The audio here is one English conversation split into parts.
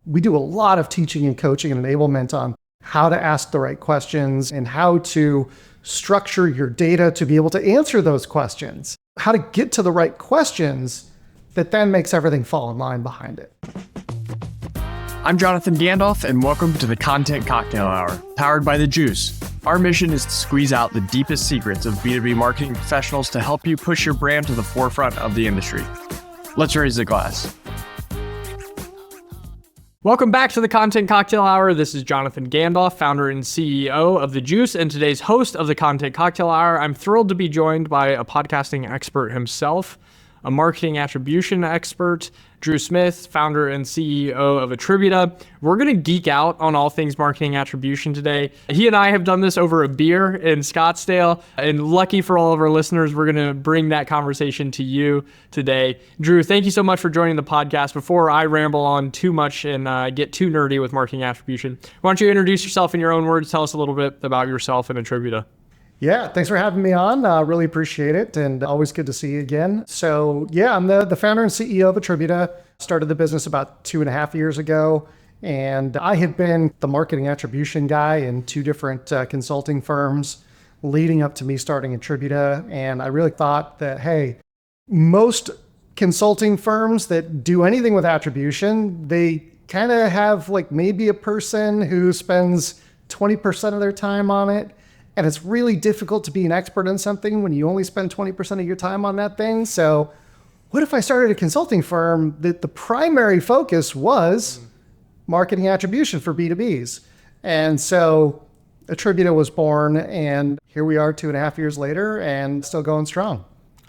We do a lot of teaching and coaching and enablement on how to ask the right questions and how to structure your data to be able to answer those questions, how to get to the right questions that then makes everything fall in line behind it. I'm Jonathan Gandalf, and welcome to the Content Cocktail Hour, powered by The Juice. Our mission is to squeeze out the deepest secrets of B2B marketing professionals to help you push your brand to the forefront of the industry. Let's raise the glass. Welcome back to the Content Cocktail Hour. This is Jonathan Gandalf, founder and CEO of The Juice, and today's host of the Content Cocktail Hour. I'm thrilled to be joined by a podcasting expert himself, a marketing attribution expert, Drew Smith, founder and CEO of Attributa. We're going to geek out on all things marketing attribution today. He and I have done this over a beer in Scottsdale, and lucky for all of our listeners, we're going to bring that conversation to you today. Drew, thank you so much for joining the podcast. Before I ramble on too much and get too nerdy with marketing attribution, why don't you introduce yourself in your own words, tell us a little bit about yourself and Attributa. Yeah, thanks for having me on. Really appreciate it, and always good to see you again. So yeah, I'm the founder and CEO of Attributa. Started the business about 2.5 years ago, and I had been the marketing attribution guy in 2 different consulting firms leading up to me starting Attributa. And I really thought that, hey, most consulting firms that do anything with attribution, they kind of have like maybe a person who spends 20% of their time on it. And it's really difficult to be an expert in something when you only spend 20% of your time on that thing. So what if I started a consulting firm that the primary focus was marketing attribution for B2Bs? And so Attributa was born, and here we are 2.5 years later and still going strong.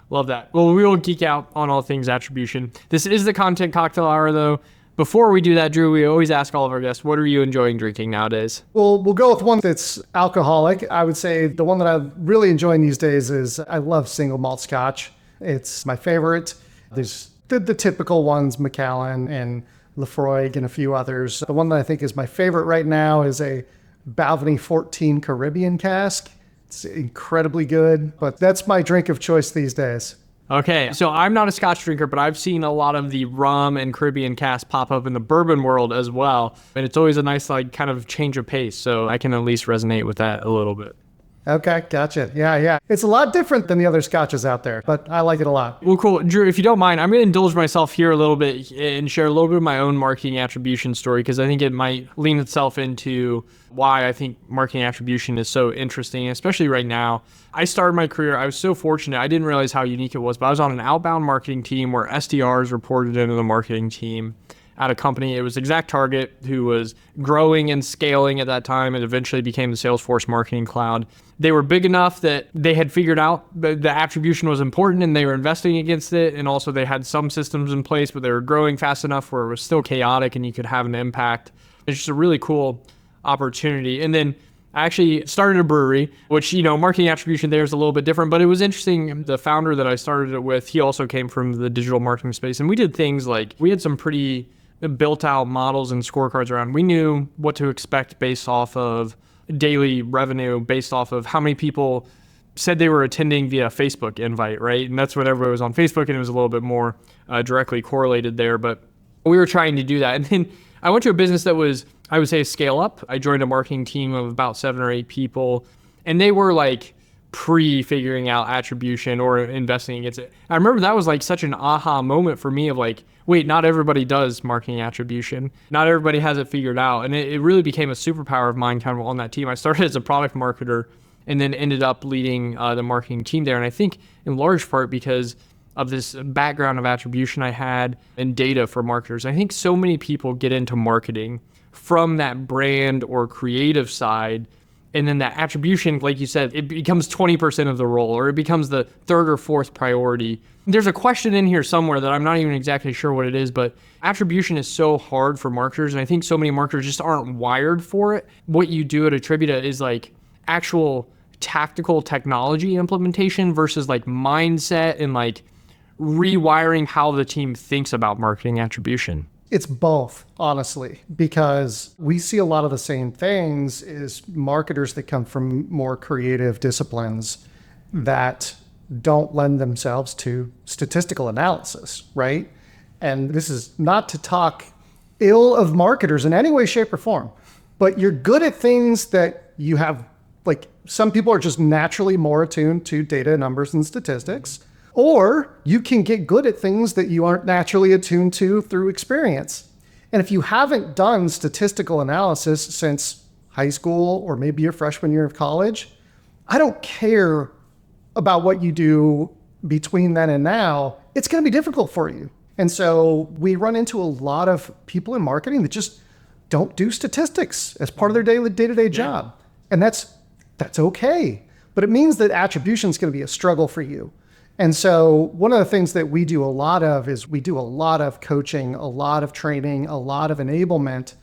Love that. Well, we will geek out on all things attribution. This is the Content Cocktail Hour, though. Before we do that, Drew, we always ask all of our guests, what are you enjoying drinking nowadays? Well, we'll go with one that's alcoholic. I would say the one that I'm really enjoying these days is I love single malt scotch. It's my favorite. There's the typical ones, Macallan and Lefroy and a few others. The one that I think is my favorite right now is a Balvenie 14 Caribbean cask. It's incredibly good, but that's my drink of choice these days. Okay, so I'm not a Scotch drinker, but I've seen a lot of the rum and Caribbean cask pop up in the bourbon world as well. And it's always a nice, like, kind of change of pace. So I can at least resonate with that a little bit. Okay, gotcha. Yeah. It's a lot different than the other scotches out there, but I like it a lot. Well, cool. Drew, if you don't mind, I'm going to indulge myself here a little bit and share a little bit of my own marketing attribution story, because I think it might lean itself into why I think marketing attribution is so interesting, especially right now. I started my career, I was so fortunate, I didn't realize how unique it was, but I was on an outbound marketing team where SDRs reported into the marketing team at a company. It was ExactTarget, who was growing and scaling at that time, and eventually became the Salesforce Marketing Cloud. They were big enough that they had figured out that the attribution was important and they were investing against it. And also they had some systems in place, but they were growing fast enough where it was still chaotic and you could have an impact. It's just a really cool opportunity. And then I actually started a brewery, which, marketing attribution there is a little bit different, but it was interesting. The founder that I started it with, he also came from the digital marketing space. And we did things like, we had some pretty built out models and scorecards around. We knew what to expect based off of daily revenue, based off of how many people said they were attending via Facebook invite, right? And that's whenever it was on Facebook, and it was a little bit more directly correlated there. But we were trying to do that. And then I went to a business that was, I would say, a scale up. I joined a marketing team of about 7 or 8 people, and they were like pre-figuring out attribution or investing against it. I remember that was like such an aha moment for me of like, wait, not everybody does marketing attribution. Not everybody has it figured out. And it really became a superpower of mine kind of on that team. I started as a product marketer and then ended up leading the marketing team there. And I think in large part because of this background of attribution I had and data for marketers. I think so many people get into marketing from that brand or creative side. And then that attribution, like you said, it becomes 20% of the role, or it becomes the 3rd or 4th priority. There's a question in here somewhere that I'm not even exactly sure what it is, but attribution is so hard for marketers. And I think so many marketers just aren't wired for it. What you do at Attributa is like actual tactical technology implementation versus like mindset and like rewiring how the team thinks about marketing attribution. It's both, honestly, because we see a lot of the same things as marketers that come from more creative disciplines that don't lend themselves to statistical analysis, right? And this is not to talk ill of marketers in any way, shape, or form. But you're good at things that you have, like some people are just naturally more attuned to data, numbers, and statistics. Or you can get good at things that you aren't naturally attuned to through experience. And if you haven't done statistical analysis since high school or maybe your freshman year of college, I don't care about what you do between then and now. It's going to be difficult for you. And so we run into a lot of people in marketing that just don't do statistics as part of their day-to-day job. And that's okay. But it means that attribution is going to be a struggle for you. And so one of the things that we do a lot of is we do a lot of coaching, a lot of training, a lot of enablement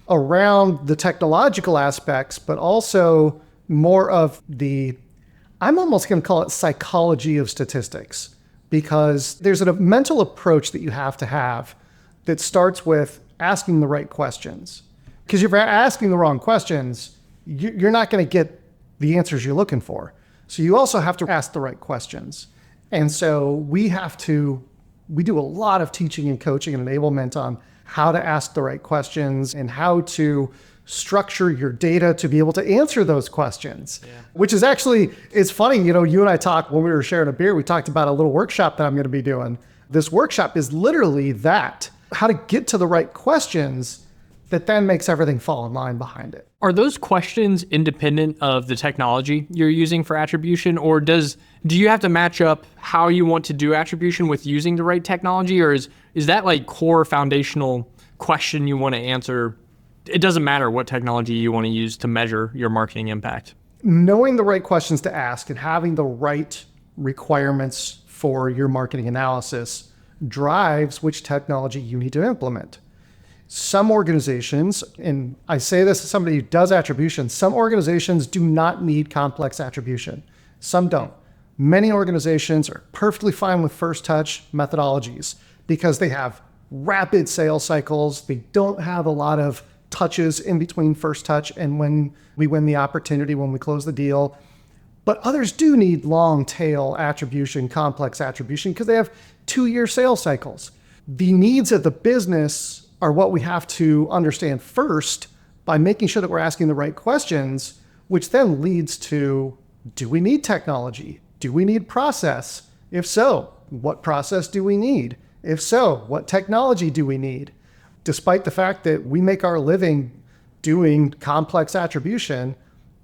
around the technological aspects, but also more of I'm almost going to call it psychology of statistics, because there's a mental approach that you have to have that starts with asking the right questions. Because if you're asking the wrong questions, you're not going to get the answers you're looking for. So you also have to ask the right questions. And so we do a lot of teaching and coaching and enablement on how to ask the right questions and how to structure your data to be able to answer those questions, which is actually, it's funny, you and I talked when we were sharing a beer, we talked about a little workshop that I'm going to be doing. This workshop is literally that, how to get to the right questions that then makes everything fall in line behind it. Are those questions independent of the technology you're using for attribution, or do you have to match up how you want to do attribution with using the right technology, or is that like core foundational question you want to answer? It doesn't matter what technology you want to use to measure your marketing impact. Knowing the right questions to ask and having the right requirements for your marketing analysis drives which technology you need to implement. Some organizations, and I say this as somebody who does attribution, some organizations do not need complex attribution. Some don't. Many organizations are perfectly fine with first touch methodologies because they have rapid sales cycles. They don't have a lot of touches in between first touch and when we win the opportunity, when we close the deal. But others do need long tail attribution, complex attribution, because they have 2-year sales cycles. The needs of the business are what we have to understand first by making sure that we're asking the right questions, which then leads to, do we need technology? Do we need process? If so, what process do we need? If so, what technology do we need? Despite the fact that we make our living doing complex attribution,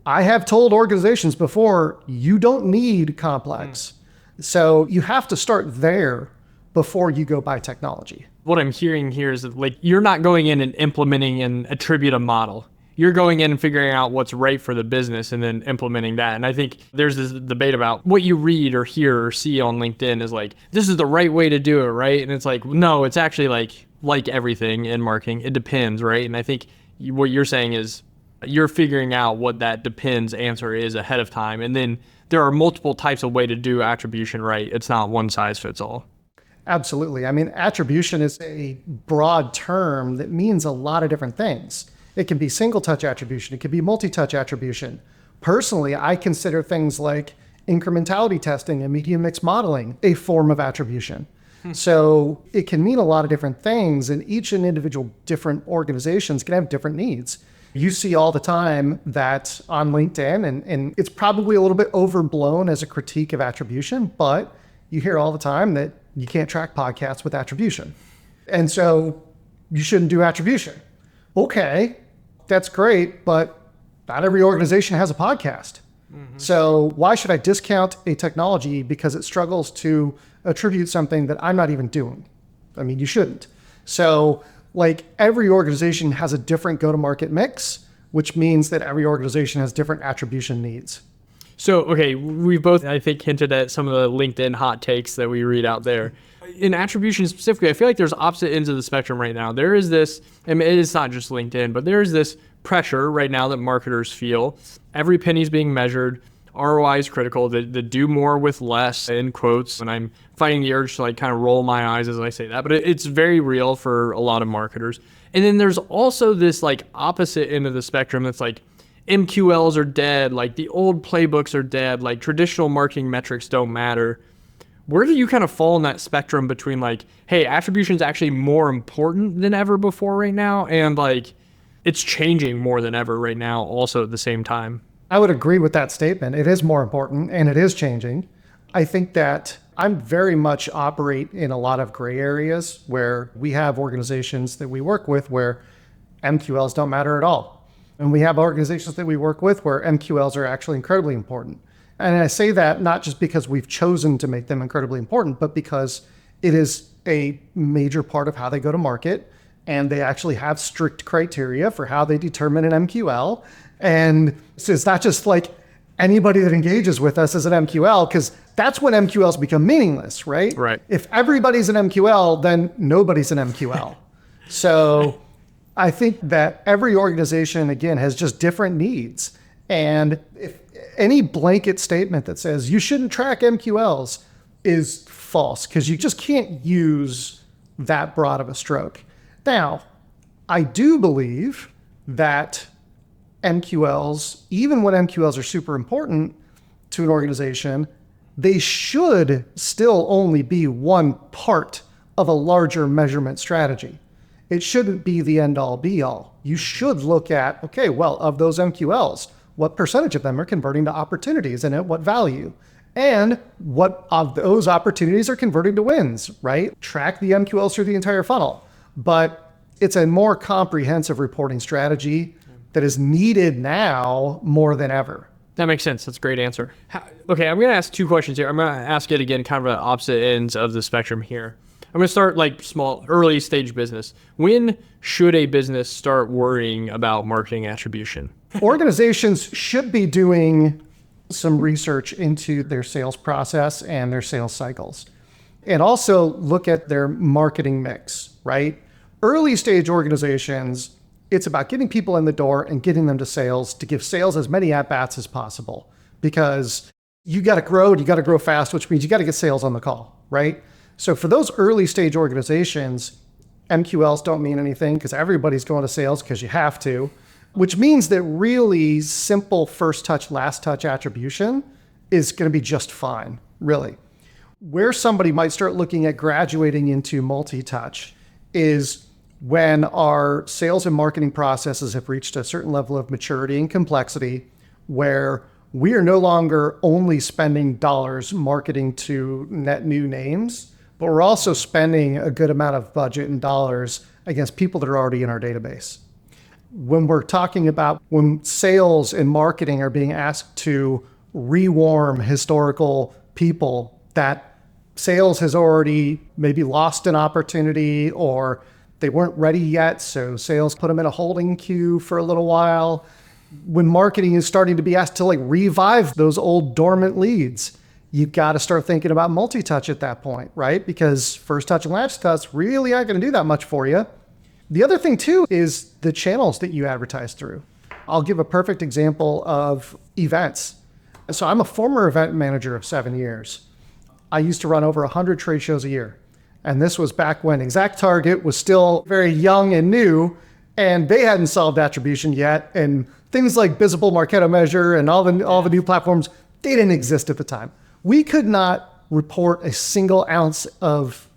I have told organizations before, you don't need complex. So you have to start there before you go buy technology. What I'm hearing here is that like you're not going in and implementing an Attributa model. You're going in and figuring out what's right for the business and then implementing that. And I think there's this debate about what you read or hear or see on LinkedIn is like, this is the right way to do it, right? And it's like, no, it's actually like everything in marketing, it depends, right? And I think what you're saying is you're figuring out what that depends answer is ahead of time. And then there are multiple types of way to do attribution right. It's not one size fits all. Absolutely. I mean, attribution is a broad term that means a lot of different things. It can be single touch attribution. It can be multi-touch attribution. Personally, I consider things like incrementality testing and media mix modeling a form of attribution. So it can mean a lot of different things, and each individual different organizations can have different needs. You see all the time that on LinkedIn, and it's probably a little bit overblown as a critique of attribution, but you hear all the time that you can't track podcasts with attribution. And so you shouldn't do attribution. Okay, that's great, but not every organization has a podcast. So why should I discount a technology because it struggles to attribute something that I'm not even doing? I mean, you shouldn't. So like every organization has a different go-to-market mix, which means that every organization has different attribution needs. So, okay, we've both, I think, hinted at some of the LinkedIn hot takes that we read out there. In attribution specifically, I feel like there's opposite ends of the spectrum right now. There is this, I mean, it's not just LinkedIn, but there is this pressure right now that marketers feel. Every penny's being measured. ROI is critical. The do more with less, in quotes. And I'm fighting the urge to like kind of roll my eyes as I say that, but it's very real for a lot of marketers. And then there's also this like opposite end of the spectrum that's like, MQLs are dead, like the old playbooks are dead, like traditional marketing metrics don't matter. Where do you kind of fall in that spectrum between like, hey, attribution is actually more important than ever before right now, and like it's changing more than ever right now also at the same time? I would agree with that statement. It is more important and it is changing. I think that I'm very much operate in a lot of gray areas where we have organizations that we work with where MQLs don't matter at all. And we have organizations that we work with where MQLs are actually incredibly important. And I say that not just because we've chosen to make them incredibly important, but because it is a major part of how they go to market. And they actually have strict criteria for how they determine an MQL. And so it's not just like anybody that engages with us is an MQL, because that's when MQLs become meaningless, right? Right. If everybody's an MQL, then nobody's an MQL. So I think that every organization, again, has just different needs. And if any blanket statement that says you shouldn't track MQLs is false, because you just can't use that broad of a stroke. Now, I do believe that MQLs, even when MQLs are super important to an organization, they should still only be one part of a larger measurement strategy. It shouldn't be the end all be all. You should look at, okay, well, of those MQLs, what percentage of them are converting to opportunities and at what value? And what of those opportunities are converting to wins, right? Track the MQLs through the entire funnel. But it's a more comprehensive reporting strategy that is needed now more than ever. That makes sense. That's a great answer. Okay, I'm going to ask two questions here. I'm going to ask it again, kind of at opposite ends of the spectrum here. I'm going to start like small, early stage business. When should a business start worrying about marketing attribution? Organizations should be doing some research into their sales process and their sales cycles. And also look at their marketing mix, right? Early stage organizations, it's about getting people in the door and getting them to sales, to give sales as many at-bats as possible, because you got to grow and you got to grow fast, which means you got to get sales on the call, right? So for those early stage organizations, MQLs don't mean anything because everybody's going to sales because you have to, which means that really simple first touch, last touch attribution is going to be just fine, really. Where somebody might start looking at graduating into multi-touch is when our sales and marketing processes have reached a certain level of maturity and complexity, where we are no longer only spending dollars marketing to net new names, but we're also spending a good amount of budget and dollars against people that are already in our database. When we're talking about when sales and marketing are being asked to rewarm historical people that sales has already maybe lost an opportunity or they weren't ready yet, so sales put them in a holding queue for a little while. When marketing is starting to be asked to like revive those old dormant leads, you've got to start thinking about multi-touch at that point, right? Because first touch and last touch really aren't going to do that much for you. The other thing too is the channels that you advertise through. I'll give a perfect example of events. So I'm a former event manager of 7 years. I used to run over 100 trade shows a year. And this was back when ExactTarget was still very young and new, and they hadn't solved attribution yet. And things like Visible Marketo Measure and all the new platforms, they didn't exist at the time. We could not report a single ounce of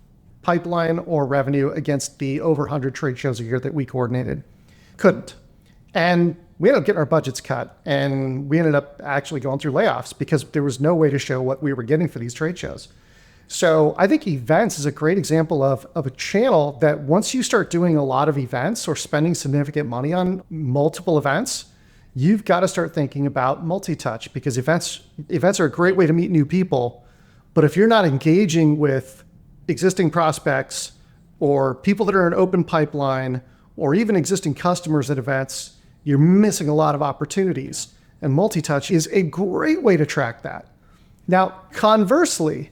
pipeline or revenue against the over 100 trade shows a year that we coordinated. Couldn't. And we ended up getting our budgets cut, and we ended up actually going through layoffs because there was no way to show what we were getting for these trade shows. So I think events is a great example of a channel that once you start doing a lot of events or spending significant money on multiple events, you've got to start thinking about multi-touch, because events are a great way to meet new people. But if you're not engaging with existing prospects or people that are in an open pipeline or even existing customers at events, you're missing a lot of opportunities. And multi-touch is a great way to track that. Now, conversely,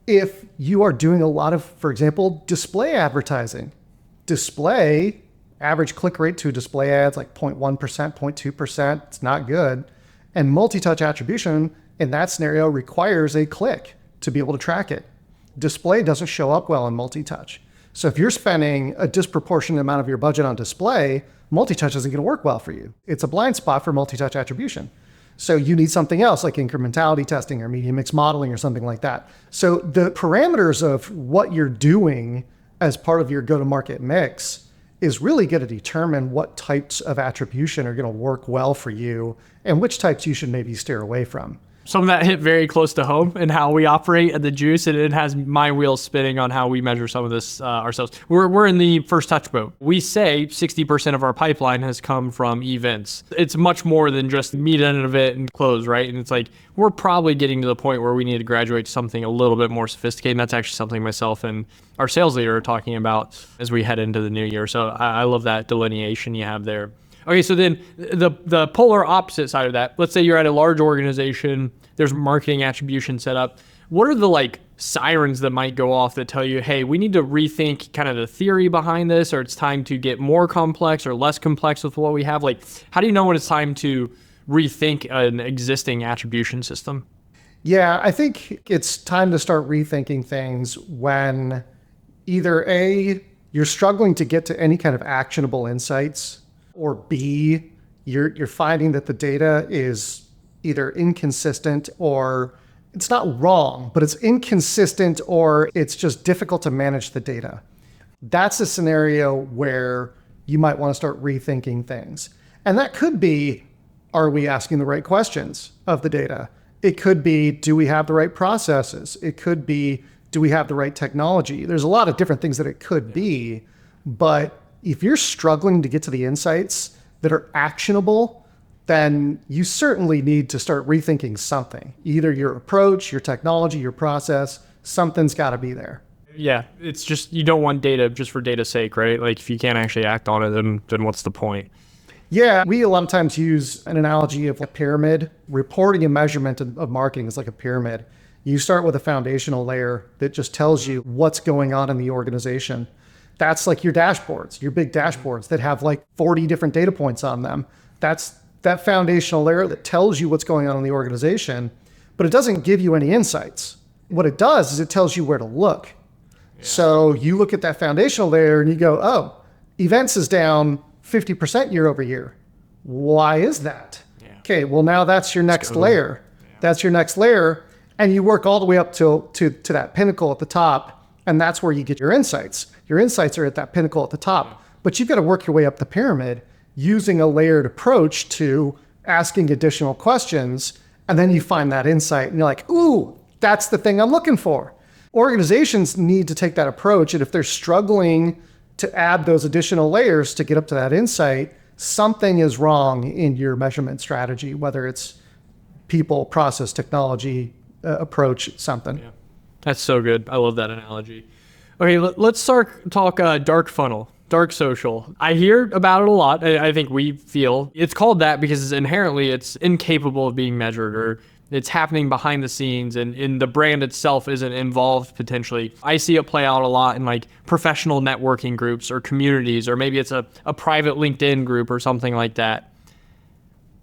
if you are doing a lot of, for example, display advertising, display average click rate to display ads like 0.1%, 0.2%, it's not good. And multi-touch attribution in that scenario requires a click to be able to track it. Display doesn't show up well in multi-touch. So if you're spending a disproportionate amount of your budget on display, multi-touch isn't going to work well for you. It's a blind spot for multi-touch attribution. So you need something else like incrementality testing or media mix modeling or something like that. So the parameters of what you're doing as part of your go-to-market mix is really going to determine what types of attribution are going to work well for you and which types you should maybe steer away from. Some of that hit very close to home and how we operate at the Juice, and it has my wheels spinning on how we measure some of this ourselves. We're in the first touch boat. We say 60% of our pipeline has come from events. It's much more than just meet an event and close, right? And it's like, we're probably getting to the point where we need to graduate to something a little bit more sophisticated. And that's actually something myself and our sales leader are talking about as we head into the new year. So I love that delineation you have there. Okay, so then the polar opposite side of that, let's say you're at a large organization, there's marketing attribution set up. What are the sirens that might go off that tell you, hey, we need to rethink kind of the theory behind this, or it's time to get more complex or less complex with what we have? How do you know when it's time to rethink an existing attribution system? Yeah, I think it's time to start rethinking things when either A, you're struggling to get to any kind of actionable insights, or B, you're finding that the data is either inconsistent, or it's not wrong, but it's inconsistent, or it's just difficult to manage the data. That's a scenario where you might want to start rethinking things. And that could be, are we asking the right questions of the data? It could be, do we have the right processes? It could be, do we have the right technology? There's a lot of different things that it could be, but if you're struggling to get to the insights that are actionable, then you certainly need to start rethinking something. Either your approach, your technology, your process, something's got to be there. Yeah, it's just, you don't want data just for data's sake, right? If you can't actually act on it, then what's the point? Yeah, we a lot of times use an analogy of a pyramid. Reporting and measurement of marketing is like a pyramid. You start with a foundational layer that just tells you what's going on in the organization. That's like your dashboards, your big dashboards that have 40 different data points on them. That's that foundational layer that tells you what's going on in the organization, but it doesn't give you any insights. What it does is it tells you where to look. Yeah. So you look at that foundational layer and you go, oh, events is down 50% year over year. Why is that? Yeah. Okay, well now that's your next layer. Yeah. That's your next layer. And you work all the way up to that pinnacle at the top, and that's where you get your insights. Your insights are at that pinnacle at the top, but you've got to work your way up the pyramid using a layered approach to asking additional questions. And then you find that insight and you're like, ooh, that's the thing I'm looking for. Organizations need to take that approach. And if they're struggling to add those additional layers to get up to that insight, something is wrong in your measurement strategy, whether it's people, process, technology, approach, something. Yeah. That's so good. I love that analogy. Okay, let's talk dark funnel, dark social. I hear about it a lot. I think we feel it's called that because inherently it's incapable of being measured, or it's happening behind the scenes, and the brand itself isn't involved potentially. I see it play out a lot in professional networking groups or communities, or maybe it's a private LinkedIn group or something like that.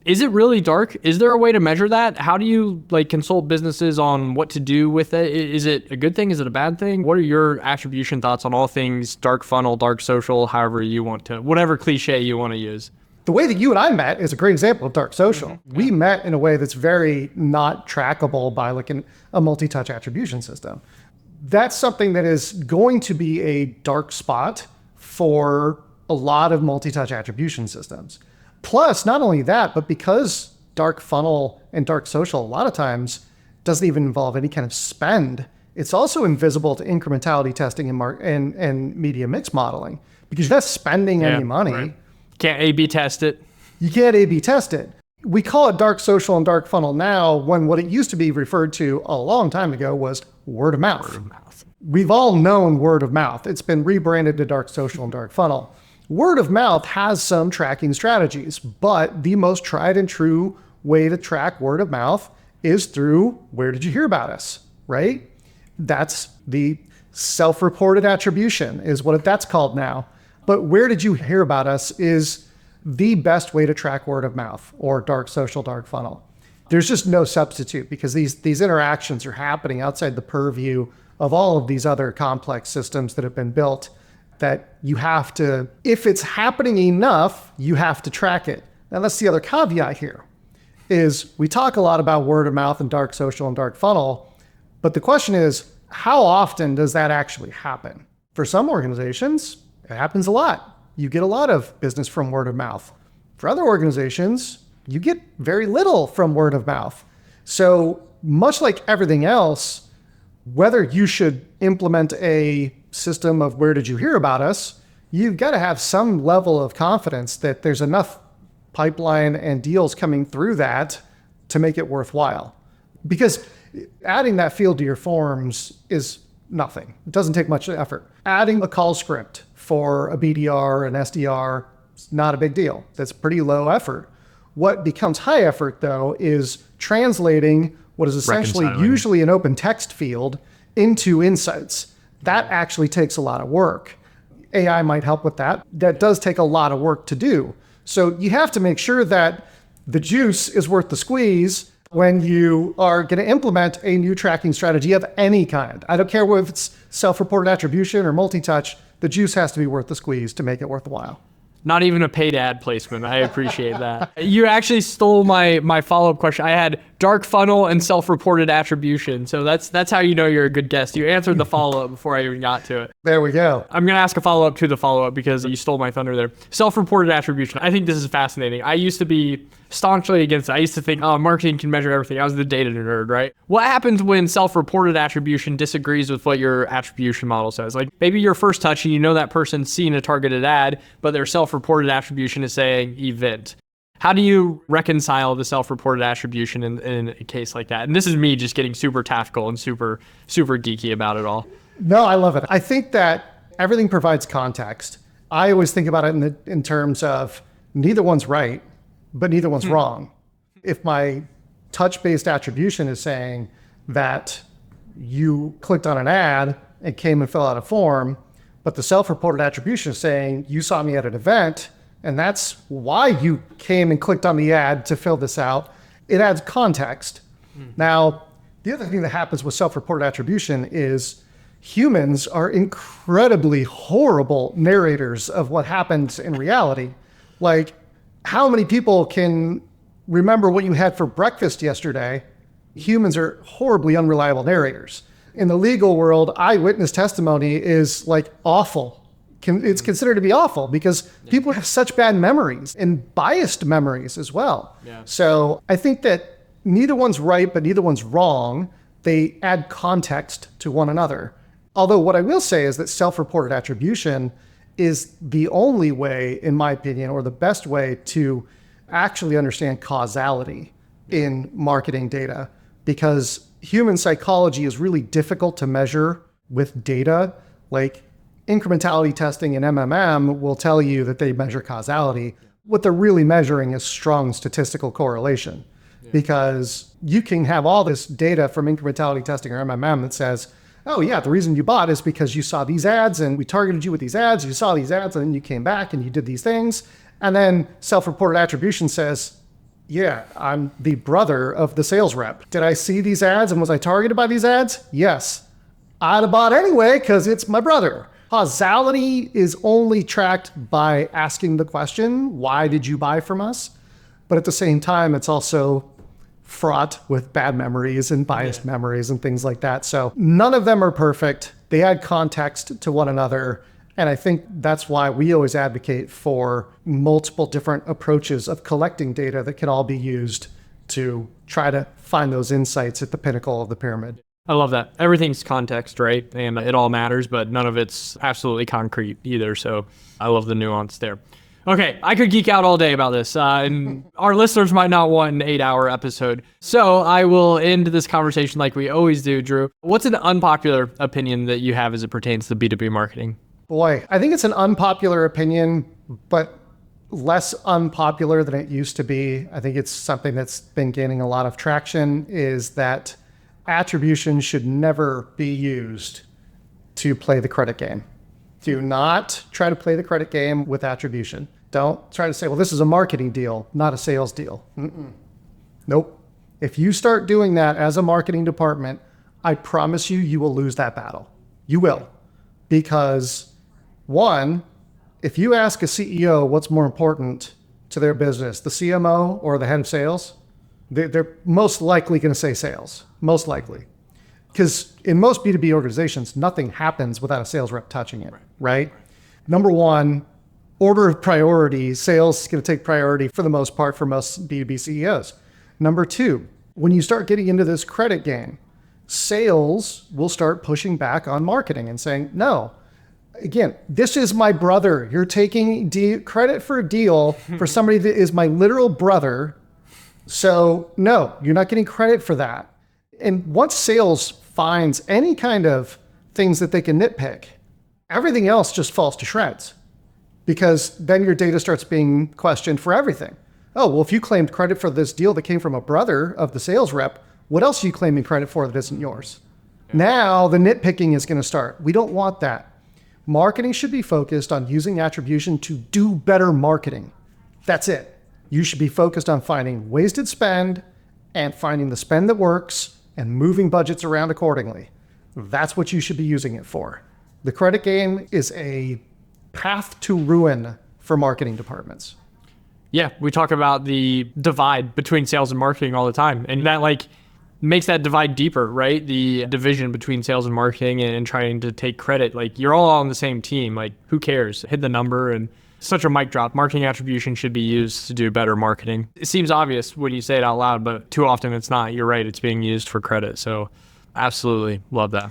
Is it really dark? Is there a way to measure that? How do you consult businesses on what to do with it? Is it a good thing? Is it a bad thing? What are your attribution thoughts on all things dark funnel, dark social, however you want to, whatever cliche you want to use? The way that you and I met is a great example of dark social. Mm-hmm. We met in a way that's very not trackable by a multi-touch attribution system. That's something that is going to be a dark spot for a lot of multi-touch attribution systems. Plus, not only that, but because dark funnel and dark social a lot of times doesn't even involve any kind of spend, it's also invisible to incrementality testing and media mix modeling, because you're not spending any money. Right. Can't A/B test it. You can't A/B test it. We call it dark social and dark funnel now, when what it used to be referred to a long time ago was word of mouth. Word of mouth. We've all known word of mouth. It's been rebranded to dark social and dark funnel. Word of mouth has some tracking strategies, but the most tried and true way to track word of mouth is through where did you hear about us, right? That's the self-reported attribution is what that's called now. But where did you hear about us is the best way to track word of mouth or dark social, dark funnel. There's just no substitute, because these interactions are happening outside the purview of all of these other complex systems that have been built, that you have to, if it's happening enough, you have to track it. Now that's the other caveat here. is we talk a lot about word of mouth and dark social and dark funnel, but the question is, how often does that actually happen? For some organizations, it happens a lot. You get a lot of business from word of mouth. For other organizations, you get very little from word of mouth. So much like everything else, whether you should implement a system of where did you hear about us, you've got to have some level of confidence that there's enough pipeline and deals coming through that to make it worthwhile. Because adding that field to your forms is nothing. It doesn't take much effort. Adding a call script for a BDR, an SDR, is not a big deal. That's pretty low effort. What becomes high effort, though, is translating what is essentially usually an open text field into insights. That actually takes a lot of work. AI might help with that. That does take a lot of work to do. So you have to make sure that the juice is worth the squeeze when you are going to implement a new tracking strategy of any kind. I don't care if it's self-reported attribution or multi-touch, the juice has to be worth the squeeze to make it worthwhile. Not even a paid ad placement. I appreciate that. You actually stole my follow-up question. I had dark funnel and self-reported attribution. So that's how you know you're a good guest. You answered the follow-up before I even got to it. There we go. I'm going to ask a follow-up to the follow-up because you stole my thunder there. Self-reported attribution. I think this is fascinating. I used to be staunchly against it. I used to think, oh, marketing can measure everything. I was the data nerd, right? What happens when self-reported attribution disagrees with what your attribution model says? Like maybe your first touch and you know that person's seen a targeted ad, but their self-reported attribution is saying event. How do you reconcile the self-reported attribution in a case like that? And this is me just getting super tactical and super geeky about it all. No, I love it. I think that everything provides context. I always think about it in terms of neither one's right, but neither one's wrong. If my touch-based attribution is saying that you clicked on an ad and came and filled out a form, but the self-reported attribution is saying you saw me at an event, and that's why you came and clicked on the ad to fill this out, it adds context. Now, the other thing that happens with self-reported attribution is humans are incredibly horrible narrators of what happens in reality. Like, how many people can remember what you had for breakfast yesterday? Humans are horribly unreliable narrators. In the legal world, eyewitness testimony is like awful. It's considered to be awful because people have such bad memories and biased memories as well. Yeah. So I think that neither one's right, but neither one's wrong. They add context to one another. Although what I will say is that self-reported attribution is the only way, in my opinion, or the best way to actually understand causality in marketing data, because human psychology is really difficult to measure with data. Like incrementality testing and MMM will tell you that they measure causality. What they're really measuring is strong statistical correlation, because you can have all this data from incrementality testing or MMM that says, oh yeah, the reason you bought is because you saw these ads and we targeted you with these ads, you saw these ads and then you came back and you did these things. And then self-reported attribution says, yeah, I'm the brother of the sales rep. Did I see these ads and was I targeted by these ads? Yes. I'd have bought anyway because it's my brother. Causality is only tracked by asking the question, why did you buy from us? But at the same time, it's also fraught with bad memories and biased memories and things like that. So none of them are perfect. They add context to one another. And I think that's why we always advocate for multiple different approaches of collecting data that can all be used to try to find those insights at the pinnacle of the pyramid. I love that. Everything's context, right? And it all matters, but none of it's absolutely concrete either. So I love the nuance there. Okay, I could geek out all day about this, and our listeners might not want an 8-hour episode. So I will end this conversation like we always do, Drew. What's an unpopular opinion that you have as it pertains to B2B marketing? Boy, I think it's an unpopular opinion, but less unpopular than it used to be. I think it's something that's been gaining a lot of traction, is that attribution should never be used to play the credit game. Do not try to play the credit game with attribution. Don't try to say, well, this is a marketing deal, not a sales deal. Nope. If you start doing that as a marketing department, I promise you, you will lose that battle. You will. Because one, if you ask a CEO what's more important to their business, the CMO or the head of sales, They're most likely going to say sales, most likely. Because in most B2B organizations, nothing happens without a sales rep touching it, right? Number one, order of priority, sales is going to take priority for the most part for most B2B CEOs. Number two, when you start getting into this credit game, sales will start pushing back on marketing and saying, no, again, this is my brother. You're taking credit for a deal for somebody that is my literal brother. So no, you're not getting credit for that. And once sales finds any kind of things that they can nitpick, everything else just falls to shreds, because then your data starts being questioned for everything. Oh, well, if you claimed credit for this deal that came from a brother of the sales rep, what else are you claiming credit for that isn't yours? Now the nitpicking is going to start. We don't want that. Marketing should be focused on using attribution to do better marketing. That's it. You should be focused on finding wasted spend and finding the spend that works and moving budgets around accordingly. That's what you should be using it for. The credit game is a path to ruin for marketing departments. Yeah, we talk about the divide between sales and marketing all the time. And that makes that divide deeper, right? The division between sales and marketing and trying to take credit. You're all on the same team. Who cares? Hit the number. And such a mic drop. Marketing attribution should be used to do better marketing. It seems obvious when you say it out loud, but too often it's not. You're right. It's being used for credit. So absolutely love that.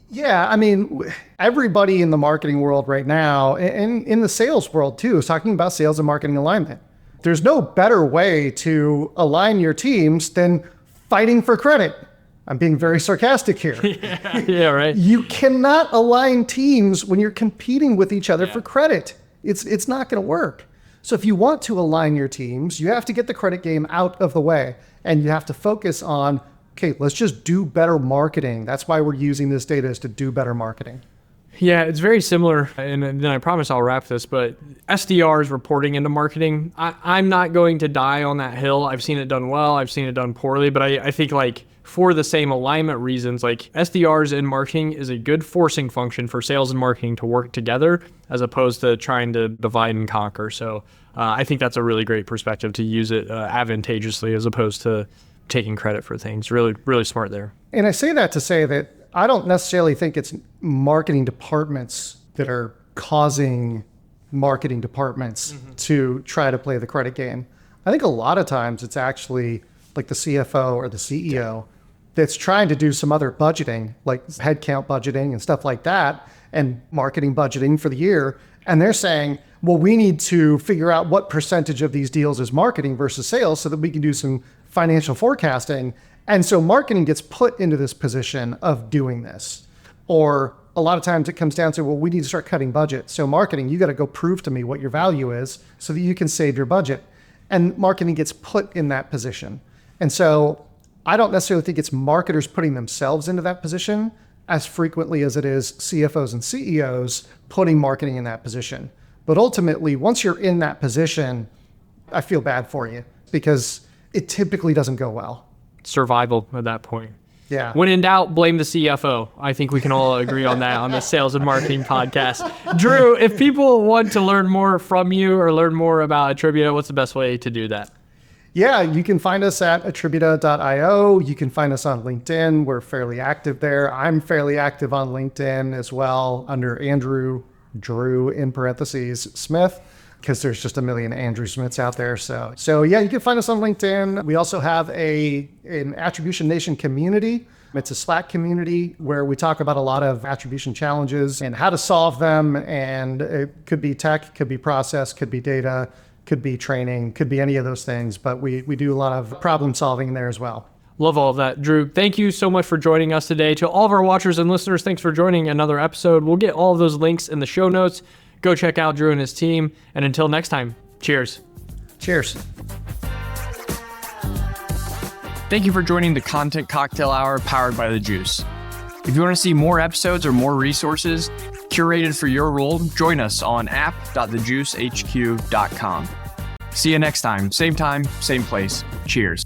Yeah, I mean, everybody in the marketing world right now, and in the sales world too, is talking about sales and marketing alignment. There's no better way to align your teams than fighting for credit. I'm being very sarcastic here. Yeah, right. You cannot align teams when you're competing with each other for credit. It's not going to work. So if you want to align your teams, you have to get the credit game out of the way, and you have to focus on, okay, let's just do better marketing. That's why we're using this data, is to do better marketing. Yeah, it's very similar, and then I promise I'll wrap this, but SDRs reporting into marketing, I'm not going to die on that hill. I've seen it done well, I've seen it done poorly, but I think for the same alignment reasons, SDRs in marketing is a good forcing function for sales and marketing to work together as opposed to trying to divide and conquer. So I think that's a really great perspective to use it advantageously as opposed to taking credit for things. Really, really smart there. And I say that to say that I don't necessarily think it's marketing departments that are causing marketing departments to try to play the credit game. I think a lot of times it's actually the CFO or the CEO that's trying to do some other budgeting, like headcount budgeting and stuff like that, and marketing budgeting for the year. And they're saying, well, we need to figure out what percentage of these deals is marketing versus sales so that we can do some financial forecasting. And so marketing gets put into this position of doing this. Or a lot of times it comes down to, well, we need to start cutting budget. So marketing, you got to go prove to me what your value is so that you can save your budget. And marketing gets put in that position. And so I don't necessarily think it's marketers putting themselves into that position as frequently as it is CFOs and CEOs putting marketing in that position. But ultimately, once you're in that position, I feel bad for you because it typically doesn't go well. Survival at that point. Yeah. When in doubt, blame the CFO. I think we can all agree on that on the Sales and Marketing Podcast. Drew, if people want to learn more from you or learn more about Attributa, what's the best way to do that? Yeah, you can find us at attributa.io. You can find us on LinkedIn. We're fairly active there. I'm fairly active on LinkedIn as well under Andrew, Drew in parentheses, Smith, because there's just a million Andrew Smiths out there. So yeah, you can find us on LinkedIn. We also have an Attribution Nation community. It's a Slack community where we talk about a lot of attribution challenges and how to solve them. And it could be tech, could be process, could be data, could be training, could be any of those things. But we do a lot of problem solving there as well. Love all of that. Drew, thank you so much for joining us today. To all of our watchers and listeners, thanks for joining another episode. We'll get all of those links in the show notes. Go check out Drew and his team. And until next time, cheers. Cheers. Thank you for joining the Content Cocktail Hour powered by The Juice. If you want to see more episodes or more resources curated for your role, join us on app.thejuicehq.com. See you next time, same place. Cheers.